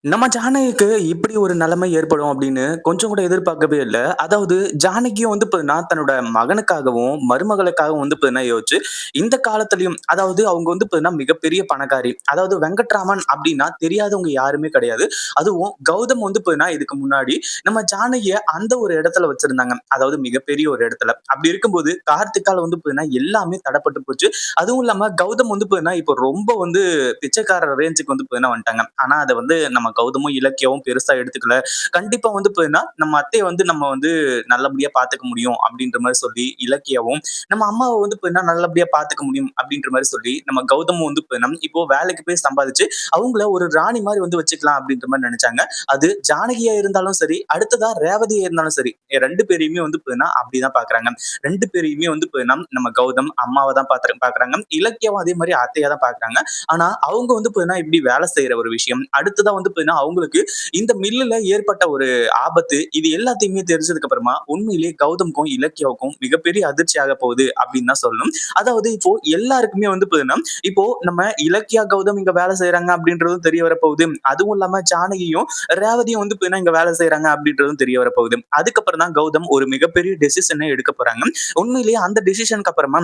நம்ம ஜானகிக்கு இப்படி ஒரு நிலைமை ஏற்படும் அப்படின்னு கொஞ்சம் கூட எதிர்பார்க்கவே இல்ல. அதாவது ஜானகியும் வந்து பார்த்தீங்கன்னா, தன்னோட மகனுக்காகவும், மருமகளுக்காகவும் வந்து பார்த்தீங்கன்னா யோசிச்சு, இந்த காலத்திலயும் அதாவது அவங்க வந்து பார்த்தீங்கன்னா மிகப்பெரிய பணக்காரி. அதாவது வெங்கட்ராமன் அப்படின்னா தெரியாதவங்க யாருமே கிடையாது. அதுவும் கௌதம் வந்து பார்த்தீங்கன்னா, இதுக்கு முன்னாடி நம்ம ஜானகிய அந்த ஒரு இடத்துல வச்சிருந்தாங்க. அதாவது மிகப்பெரிய ஒரு இடத்துல. அப்படி இருக்கும்போது கார்த்திகால வந்து பார்த்தீங்கன்னா, எல்லாமே தடப்பட்டு போச்சு. அதுவும் இல்லாம கௌதம் வந்து பார்த்தீங்கன்னா, இப்போ ரொம்ப வந்து பிச்சைக்காரர் ரேஞ்சுக்கு வந்து பார்த்தீங்கன்னா வந்துட்டாங்க. ஆனா அத வந்து நம்ம கௌதமும், இலக்கியாவும் பெருசா எடுத்துக்கல. கண்டிப்பா வந்து பார்த்தீங்கன்னா, நம்ம அத்தைய வந்து நம்ம வந்து நல்லபடியா பார்த்துக்க முடியும் அப்படின்ற மாரி சொல்லி இலக்கியாவும், நம்ம அம்மாவ வந்து பார்த்தீங்கன்னா நல்லபடியா பார்த்துக்க முடியும் அப்படின்ற மாரி சொல்லி, நம்ம கௌதமும் வந்து பார்த்தீங்கன்னா, இப்போ வேலைக்கு போய் சம்பாதிச்சு, அவங்கள ஒரு ராணி மாரி வந்து வச்சுக்கலாம் அப்படின்ற மாரி நெனச்சாங்க. அது ஜானகியா இருந்தாலும் சரி, அடுத்ததா ரேவதியா இருந்தாலும் சரி, 2 பேரையுமே வந்து பார்த்தீங்கன்னா அப்படிதான் பார்க்குறாங்க. 2 பேரையுமே வந்து பார்த்தீங்கன்னா, நம்ம கௌதம் அம்மாவ தான் பார்க்குறாங்க. இலக்கியாவும் அதே மாரி அத்தையா தான் பார்க்குறாங்க. ஆனா, அவங்க வந்து பார்த்தீங்கன்னா, இப்படி வேலை செய்ற ஒரு விஷயம். அடுத்ததா வந்து பார்த்தீங்கன்னா, அவங்களுக்கு இந்த மில்லுல ஏற்பட்ட ஒரு ஆபத்து, இது எல்லாத்தையுமே தெரிஞ்சதுக்கு அப்புறமா, உண்மையிலேயே கௌதம்க்கும், இலக்கியாவுக்கும் மிகப்பெரிய அதிர்ச்சி ஆகப் போகுது அப்படின்னு தான் சொல்லணும். அதாவது இப்போ எல்லாருக்குமே வந்து பார்த்தீங்கன்னா, இப்போ நம்ம இலக்கியா, கௌதம் இங்க வேலை செய்றாங்க அப்படின்றதும் தெரிய வரப்போகுது. அதுவும் இல்லாம ஜானகியும், ரேவதியும் வந்து பார்த்தீங்கன்னா, இங்க வேலை செய்றாங்க அப்படின்றதும் தெரிய வரப்போகுது. அதுக்கப்புறம் தான் கௌதம் ஒரு மிகப்பெரிய டெசிஷனே எடுக்கப் போறாங்க. உண்மையிலேயே அந்த டெசிஷனுக்கு அப்புறமா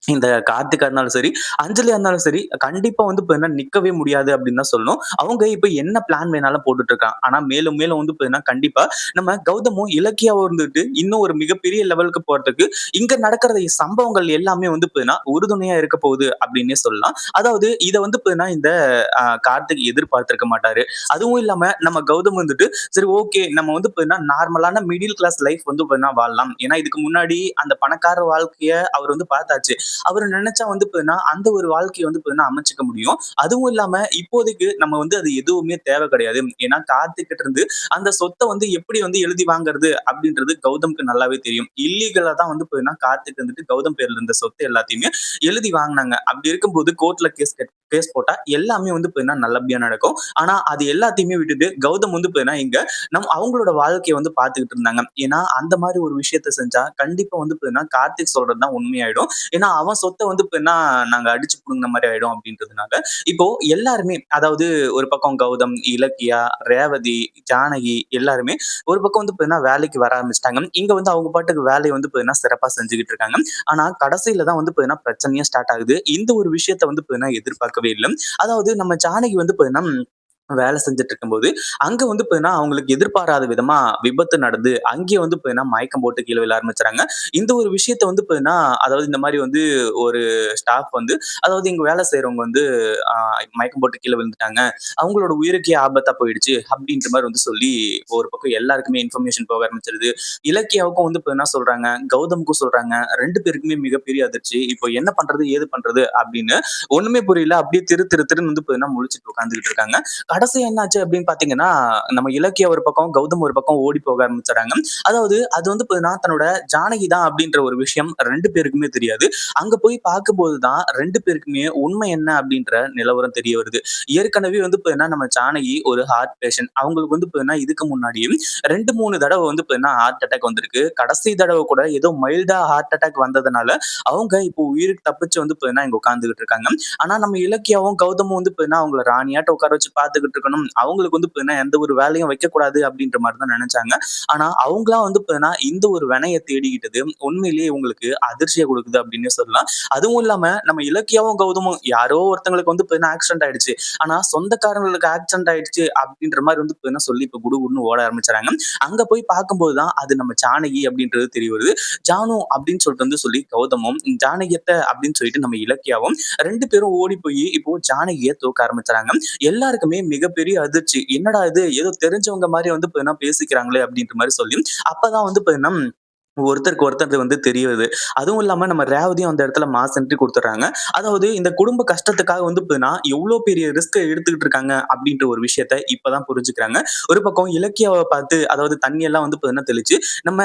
இந்த கார்த்திக்கா இருந்தாலும் சரி, அஞ்சலியா இருந்தாலும் சரி, கண்டிப்பா வந்து பார்த்தீங்கன்னா நிக்கவே முடியாது அப்படின்னு தான் சொல்லணும். அவங்க இப்ப என்ன பிளான் வேணாலும் போட்டுட்டு இருக்காங்க. ஆனா மேலும் மேலும் வந்து பார்த்தீங்கன்னா, கண்டிப்பா நம்ம கௌதமும், இலக்கியாவும் இருந்துட்டு இன்னும் ஒரு மிகப்பெரிய லெவலுக்கு போறதுக்கு, இங்க நடக்கிற சம்பவங்கள் எல்லாமே வந்து பார்த்தீங்கன்னா, உறுதுணையா இருக்க போகுது அப்படின்னே சொல்லலாம். அதாவது இத வந்து பார்த்தீங்கன்னா, இந்த கார்த்திக் எதிர்பார்த்திருக்க மாட்டாரு. அதுவும் இல்லாம நம்ம கௌதம் வந்துட்டு, சரி ஓகே நம்ம வந்து பார்த்தீங்கன்னா, நார்மலான மிடில் கிளாஸ் லைஃப் வந்து பார்த்தீங்கன்னா வாழலாம். ஏன்னா இதுக்கு முன்னாடி அந்த பணக்கார வாழ்க்கைய அவர் வந்து பார்த்தாச்சு. அவரு நினைச்சா வந்து பார்த்தீங்கன்னா, அந்த ஒரு வாழ்க்கைய வந்து பார்த்தீங்கன்னா அமைச்சுக்க முடியும். அதுவும் இல்லாம இப்போதைக்கு நம்ம வந்து அது எதுவுமே தேவை கிடையாது. ஏன்னா கார்த்திக் கிட்ட இருந்து அந்த சொத்த வந்து எப்படி வந்து எழுதி வாங்குறது அப்படின்றது கௌதம்க்கு நல்லாவே தெரியும். இல்லீகலா தான் வந்து பார்த்தீங்கன்னா, கார்த்திக் வந்துட்டு கௌதம் பேர்ல இருந்த சொத்து எல்லாத்தையுமே எழுதி வாங்குனாங்க. அப்படி இருக்கும்போது கோர்ட்ல கேஸ் போட்டா எல்லாமே வந்து பார்த்தீங்கன்னா நல்லபடியா நடக்கும். ஆனா அது எல்லாத்தையுமே விட்டுட்டு கௌதம் வந்து பார்த்தீங்கன்னா, இங்க அவங்களோட வாழ்க்கைய வந்து பார்த்துக்கிட்டு இருந்தாங்க. ஏன்னா அந்த மாரி ஒரு விஷயத்த செஞ்சா கண்டிப்பா வந்து பார்த்தீங்கன்னா, கார்த்திக் சொல்றது தான் உண்மையாயிடும். ஏன்னா அவன் சொத்த வந்து இப்ப நாங்க அடிச்சு புடுங்குன மாரி ஆயிடும் அப்படின்றதுனால, இப்போ எல்லாருமே அதாவது ஒரு பக்கம் கௌதம், இலக்கியா, ரேவதி, ஜானகி எல்லாருமே ஒரு பக்கம் வந்து பார்த்தீங்கன்னா வேலைக்கு வர ஆரம்பிச்சுட்டாங்க. இங்க வந்து அவங்க பாட்டுக்கு வேலைய வந்து பார்த்தீங்கன்னா சிறப்பா செஞ்சுகிட்டு இருக்காங்க. ஆனா கடைசியில தான் வந்து பார்த்தீங்கன்னா பிரச்சனையே ஸ்டார்ட் ஆகுது. இந்த ஒரு விஷயத்த வந்து பார்த்தீங்கன்னா எதிர்பார்க்கவே இல்ல. அதாவது நம்ம ஜானகி வந்து பார்த்தீங்கன்னா வேலை செஞ்சுட்டு இருக்கும்போது, அங்க வந்து பார்த்தீங்கன்னா, அவங்களுக்கு எதிர்பாராத விதமா விபத்து நடந்து, அங்கேயே வந்து பார்த்தீங்கன்னா, மயக்கம் போட்டு கீழ விழ ஆரம்பிச்சுறாங்க. இந்த ஒரு விஷயத்த வந்து பார்த்தீங்கன்னா, அதாவது இந்த மாரி வந்து ஒரு ஸ்டாஃப் வந்து அதாவது இங்க வேலை செய்றவங்க வந்து அ மயக்கம் போட்டு கீழ விழுந்துட்டாங்க. அவங்களோட உயிருக்கே ஆபத்தா போயிடுச்சு. அப்படின்ற மாரி வந்து சொல்லி ஒரு பக்கம் எல்லாருக்குமே இன்ஃபர்மேஷன் போக ஆரம்பிச்சுருது. இலக்கியாவுக்கும் வந்து இப்ப என்ன சொல்றாங்க, கௌதமுக்கும் சொல்றாங்க. 2 பேருக்குமே மிகப்பெரிய அதிர்ச்சி. இப்போ என்ன பண்றது? ஏது பண்றது? அப்படின்னு ஒண்ணுமே புரியல. அப்படியே திரு திரு திருன்னு வந்து பார்த்தீங்கன்னா, முழிச்சுட்டு உட்கார்ந்துகிட்டு இருக்காங்க. கடைசியா என்னாச்சு அப்படின்னு பார்த்தீங்கன்னா, நம்ம இலக்கியா ஒரு பக்கம், கௌதம் ஒரு பக்கம் ஓடி போக ஆரம்பிச்சுறாங்க. அதாவது அது வந்து பார்த்தீங்கன்னா, தன்னோட ஜானகி தான் அப்படின்ற ஒரு விஷயம் 2 பேருக்குமே தெரியாது. அங்க போய் பார்க்கும்போது தான் 2 பேருக்குமே உண்மை என்ன அப்படின்ற நிலவரம் தெரிய வருது. ஏற்கனவே வந்து பார்த்தீங்கன்னா, நம்ம ஜானகி ஒரு ஹார்ட் பேஷண்ட். அவங்களுக்கு வந்து பார்த்தீங்கன்னா, இதுக்கு முன்னாடியே 2, 3 தடவ வந்து பார்த்தீங்கன்னா, ஹார்ட் அட்டாக் வந்திருக்கு. கடைசி தடவ கூட ஏதோ மைல்டா ஹார்ட் அட்டாக் வந்ததுனால, அவங்க இப்போ உயிருக்கு தப்பிச்சு வந்து பார்த்தீங்கன்னா, இங்க உட்கார்ந்துகிட்டு இருக்காங்க. ஆனா நம்ம இலக்கியாவும், கௌதமும் வந்து பார்த்தீங்கன்னா, அவங்கள ராணியாட்டம் உட்கார வச்சு பார்த்துக்கிட்டு இருக்கணும். அவங்களுக்கு வந்து பார்த்தீங்கன்னா, எந்த ஒரு வேலையும் வைக்கக்கூடாது அப்படின்ற மாரி தான் நெனச்சாங்க. ஆனா அவங்களா வந்து பார்த்தீங்கன்னா, இந்த ஒரு வினைய தேடிக்கிட்டது உண்மையிலேயே இவங்களுக்கு அதிர்ச்சிய குடுக்குது அப்படின்னே சொல்லலாம். அதுவும் இல்லாம நம்ம இலக்கியாவும், கௌதமும் யாரோ ஒருத்தங்களுக்கு வந்து பார்த்தீங்கன்னா ஆக்சிடென்ட் ஆயிடுச்சு. ஆனா சொந்தக்காரங்களுக்கு ஆக்சிடென்ட் ஆயிடுச்சு அப்படின்ற மாரி வந்து பார்த்தீங்கன்னா சொல்லி இப்ப குடுகுடுன்னு ஓட ஆரம்பிச்சுறாங்க. அங்க போய் பார்க்கும்போது தான் அது நம்ம ஜானகி அப்படின்றது தெரிய வருது. ஜானு அப்படின்னு சொல்லிட்டு வந்து சொல்லி கௌதமும், ஜானகி அத்த அப்படின்னு சொல்லிட்டு நம்ம இலக்கியாவும் 2 பேரும் ஓடி போய் இப்போ ஜானகிய தூக்க ஆரம்பிச்சுறாங்க. எல்லாருக்குமே மிகப்பெரிய அதிர்ச்சி. என்னடா இது ஏதோ தெரிஞ்சவங்க மாரி வந்து பார்த்தீங்கன்னா பேசிக்கிறாங்களே அப்படின்ற மாரி சொல்லி, அப்பதான் வந்து பார்த்தீங்கன்னா ஒருத்தருக்கு ஒருத்தர் வந்து தெரிய வருது. அதுவும் இல்லாம நம்ம ரேவதியும் அந்த இடத்துல மாஸ் என்ட்ரி குடுத்துடுறாங்க. அதாவது இந்த குடும்ப கஷ்டத்துக்காக வந்து பார்த்தீங்கன்னா, எவ்ளோ பெரிய ரிஸ்க் எடுத்துக்கிட்டு இருக்காங்க அப்படின்ற ஒரு விஷயத்த இப்பதான் புரிஞ்சுக்கிறாங்க. ஒரு பக்கம் இலக்கியாவ பார்த்து அதாவது தண்ணி எல்லாம் வந்து பார்த்தீங்கன்னா தெளிச்சு, நம்ம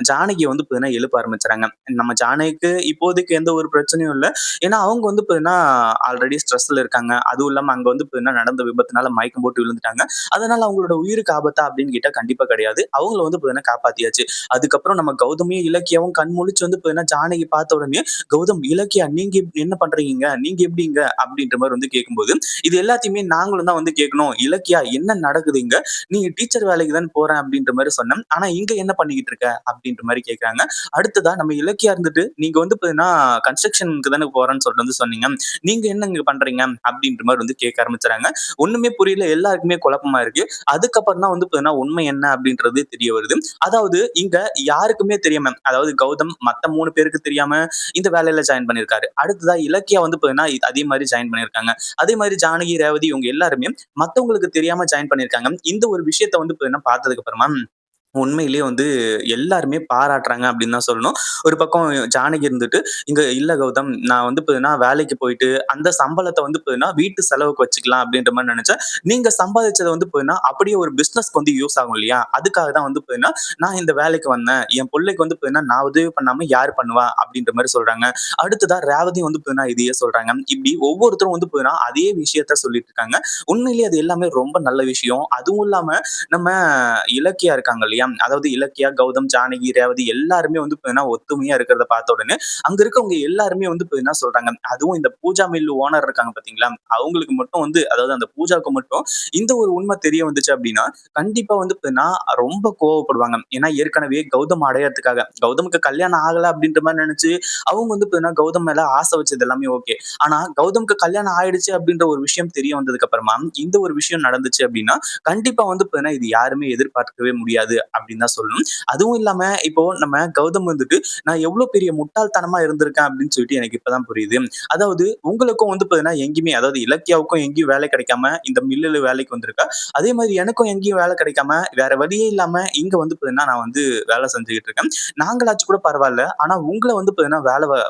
ஜானகிய வந்து பார்த்தீங்கன்னா எழுப்ப ஆரம்பிச்சுறாங்க. நம்ம ஜானகிக்கு இப்போதைக்கு எந்த ஒரு பிரச்சனையும் இல்ல. ஏன்னா அவங்க வந்து பார்த்தீங்கன்னா ஆல்ரெடி ஸ்ட்ரெஸ்ல இருக்காங்க. அதுவும் இல்லாம அங்க வந்து பார்த்தீங்கன்னா நடந்த விபத்துனால மயக்கம் போட்டு விழுந்துட்டாங்க. அதனால அவங்களோட உயிருக்கு ஆபத்தா அப்படின்னு கேட்டா கண்டிப்பா கிடையாது. அவங்கள வந்து பார்த்தீங்கன்னா காப்பாத்தியாச்சு. அதுக்கப்புறம் நம்ம கௌதமையும், இலக்கியாவும் கண் முழிச்சு வந்து பார்த்தீங்கன்னா, ஜானகி பார்த்த உடனே, "கௌதம், இலக்கியா நீங்க என்ன பண்றீங்கங்க? நீங்க எப்படிங்க?" அப்படின்ற மாரி வந்து கேட்கும்போது, இது எல்லாத்தையுமே நாங்களும் தான் வந்து கேட்கணும். "இலக்கியா என்ன நடக்குது இங்க? நீ டீச்சர் வேலைக்கு தானே போறேன்" அப்படின்ற மாரி சொன்னேன். "ஆனா இங்க என்ன பண்ணிக்கிட்டு இருக்க?" அப்படின்ற மாரி கேட்கறாங்க. அடுத்ததா நம்ம இலக்கியா இருந்துட்டு, "நீங்க வந்து பார்த்தீங்கன்னா, கன்ஸ்ட்ரக்ஷனுக்கு தானே போறேன்னு சொல்லிட்டு வந்து சொன்னீங்க. நீங்க என்ன இங்க பண்றீங்க?" அப்படின்ற மாரி வந்து கேட்க ஆரம்பிச்சுறாங்க. ஒண்ணுமே புரியல. எல்லாருக்குமே குழப்பமா இருக்கு. அதுக்கப்புறம் தான் வந்து பார்த்தீங்கன்னா, உண்மை என்ன அப்படின்றது தெரிய வருது. அதாவது இங்க யாருக்குமே தெரியாம, அதாவது கௌதம் மத்த 3 பேருக்கு தெரியாம இந்த வேலையில ஜாயின் பண்ணியிருக்காரு. அடுத்ததா இலக்கியா வந்து பார்த்தீங்கன்னா, அதே மாரி ஜாயின் பண்ணியிருக்காங்க. அதே மாரி ஜானகி, ரேவதி இவங்க எல்லாருமே மத்தவங்களுக்கு தெரியாம ஜாயின் பண்ணியிருக்காங்க. இந்த ஒரு விஷயத்த வந்து பார்த்தீங்கன்னா, பார்த்ததுக்கு அப்புறமா உண்மையிலேயே வந்து எல்லாருமே பாராட்டுறாங்க அப்படின்னு தான் சொல்லணும். ஒரு பக்கம் ஜானகி இருந்துட்டு, "இங்க இல்ல கௌதம், நான் வந்து பார்த்தீங்கன்னா வேலைக்கு போயிட்டு, அந்த சம்பளத்த வந்து பார்த்தீங்கன்னா வீட்டு செலவுக்கு வச்சுக்கலாம் அப்படின்ற மாரி நெனச்சேன். நீங்க சம்பாதிச்சத வந்து பார்த்தீங்கன்னா, அப்படியே ஒரு பிசினஸ்க்கு வந்து யூஸ் ஆகும் இல்லையா? அதுக்காக தான் வந்து பார்த்தீங்கன்னா, நான் இந்த வேலைக்கு வந்தேன். என் புள்ளைக்கு வந்து பார்த்தீங்கன்னா, நான் உதவி பண்ணாம யார் பண்ணுவா?" அப்படின்ற மாரி சொல்றாங்க. அடுத்ததா ரேவதி வந்து பார்த்தீங்கன்னா, இதையே சொல்றாங்க. இப்படி ஒவ்வொருத்தரும் வந்து பார்த்தீங்கன்னா, அதே விஷயத்த சொல்லிட்டு இருக்காங்க. உண்மையிலேயே அது எல்லாமே ரொம்ப நல்ல விஷயம். அதுவும் இல்லாம நம்ம இலக்கியா இருக்காங்க இல்லையா? அதாவது இலக்கியா, கௌதம், ஜானகி, ரேவதி எல்லாருமே வந்து பார்த்தீங்கன்னா, ஒத்துமையா இருக்கிறத பார்த்த உடனே, அங்க இருக்கவங்க எல்லாருமே வந்து பார்த்தீங்கன்னா சொல்றாங்க. அதுவும் இந்த பூஜா மில் ஓனர் இருக்காங்க பார்த்தீங்களா? அவங்களுக்கு மட்டும் வந்து அதாவது அந்த பூஜாவுக்கு மட்டும் இந்த ஒரு உண்மை தெரிய வந்துச்சு அப்படின்னா, கண்டிப்பா வந்து பார்த்தீங்கன்னா, ரொம்ப கோவப்படுவாங்க. ஏன்னா ஏற்கனவே கௌதம் அடையறதுக்காக கௌதமுக்கு கல்யாணம் ஆகல அப்படின்ற மாரி நெனச்சு, அவங்க வந்து பார்த்தீங்கன்னா, கௌதம் மேல ஆசை வச்சது எல்லாமே ஓகே. ஆனா கௌதம்க்கு கல்யாணம் ஆயிடுச்சு அப்படின்ற ஒரு விஷயம் தெரிய வந்ததுக்கு அப்புறமா, இந்த ஒரு விஷயம் நடந்துச்சு அப்படின்னா, கண்டிப்பா வந்து பார்த்தீங்கன்னா, இது யாருமே எதிர்பார்க்கவே முடியாது அப்படின்னு தான் சொல்லணும். அதுவும் இல்லாம இப்போ நம்ம கௌதம் வந்துட்டு, நான் எவ்ளோ பெரிய முட்டாள்தனமா இருந்திருக்கேன் அப்படின்னு சொல்லிட்டு எனக்கு இப்ப தான் புரியுது. அதாவது உங்களுக்கும் வந்து பார்த்தீங்கன்னா, எங்கேயுமே அதாவது இலக்கியாவுக்கும் எங்கேயும் வேலை கிடைக்காம இந்த மில்லுல வேலைக்கு வந்திருக்கா. அதே மாரி எனக்கும் எங்கேயும் வேலை கிடைக்காம வேற வழியே இல்லாம இங்க வந்து பார்த்தீங்கன்னா, நான் வந்து வேலை செஞ்சுகிட்டு இருக்கேன். நாங்களாச்சும் கூட பரவால்ல. ஆனா உங்கள வந்து பார்த்தீங்கன்னா,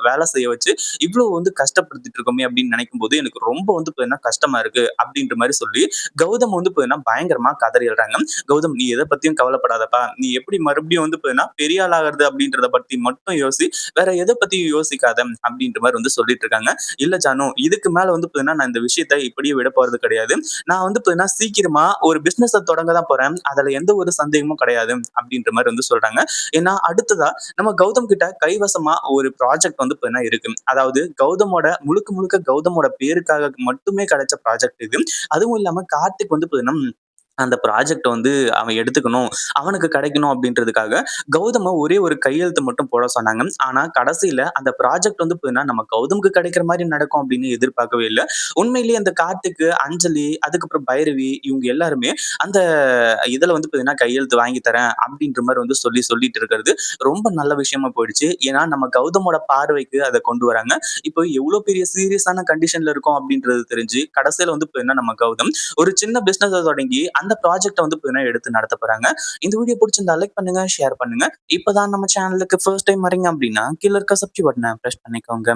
வேலை செய்ய வச்சு இவ்ளோ வந்து கஷ்டப்படுத்திட்டு இருக்கோமே அப்படின்னு நினைக்கும்போது எனக்கு ரொம்ப வந்து பார்த்தீங்கன்னா, கஷ்டமா இருக்கு அப்படின்ற மாரி சொல்லி கௌதம் வந்து பார்த்தீங்கன்னா, பயங்கரமா கதறி அழுறாங்க. "கௌதம், நீ எத பத்தியும் கவலைப்படாதப்பா. நீ எப்படி மறுபடியும் வந்து பார்த்தீங்கன்னா, பெரிய ஆள் ஆகுறது அப்படின்றத பத்தி மட்டும் யோசி. வேற எத பத்தியும் யோசிக்காத" அப்படின்ற மாரி வந்து சொல்லிட்டு இருக்காங்க. "இல்ல ஜானு, இதுக்கு மேல வந்து பார்த்தீங்கன்னா, நான் இந்த விஷயத்த இப்படியே விட போறது கிடையாது. நான் வந்து பார்த்தீங்கன்னா, சீக்கிரமா ஒரு பிசினஸ தொடங்க தான் போறேன். அதுல எந்த ஒரு சந்தேகமும் கிடையாது" அப்படின்ற மாரி வந்து சொல்றாங்க. ஏன்னா, அடுத்ததா நம்ம கௌதம் கிட்ட கைவசமா ஒரு ப்ராஜெக்ட் வந்து பார்த்தீங்கன்னா இருக்கு. அதாவது கௌதமோட முழுக்க முழுக்க கௌதமோட பேருக்காக மட்டுமே கிடைச்ச ப்ராஜெக்ட் இது. அதுவும் இல்லாம கார்த்திக் வந்து பார்த்தீங்கன்னா, அந்த ப்ராஜெக்ட்ட வந்து அவன் எடுத்துக்கணும். அவனுக்கு கிடைக்கணும் அப்படின்றதுக்காக, கௌதம ஒரே ஒரு கையெழுத்து மட்டும் போட சொன்னாங்க. ஆனா கடைசியில அந்த ப்ராஜெக்ட் வந்து பார்த்தீங்கன்னா, நம்ம கௌதம்க்கு கிடைக்கிற மாரி நடக்கும் அப்படின்னு எதிர்பார்க்கவே இல்ல. உண்மையிலேயே அந்த கார்த்திக்கு, அஞ்சலி, அதுக்கப்புறம் பைரவி இவங்க எல்லாருமே அந்த இதுல வந்து பார்த்தீங்கன்னா, கையெழுத்து வாங்கி தரேன் அப்படின்ற மாரி வந்து சொல்லிட்டு இருக்கிறது ரொம்ப நல்ல விஷயமா போயிடுச்சு. ஏன்னா நம்ம கௌதமோட பார்வைக்கு அத கொண்டு வராங்க. இப்போ எவ்ளோ பெரிய சீரியஸான கண்டிஷன்ல இருக்கோம் அப்படின்றது தெரிஞ்சு, கடைசியில வந்து பார்த்தீங்கன்னா, நம்ம கௌதம் ஒரு சின்ன பிசினஸ தொடங்கி அந்த ப்ராஜெக்ட்ட வந்து பார்த்தீங்கன்னா, எடுத்து நடத்த போறாங்க. இந்த வீடியோ புடிச்சிருந்தா லைக் பண்ணுங்க, ஷேர் பண்ணுங்க. இப்பதான் நம்ம சேனலுக்கு ஃபர்ஸ்ட் டைம் வரீங்க அப்படின்னா, கீழ இருக்க சப்ஸ்கிரைப் பட்டன பிரஸ் பண்ணிக்கோங்க.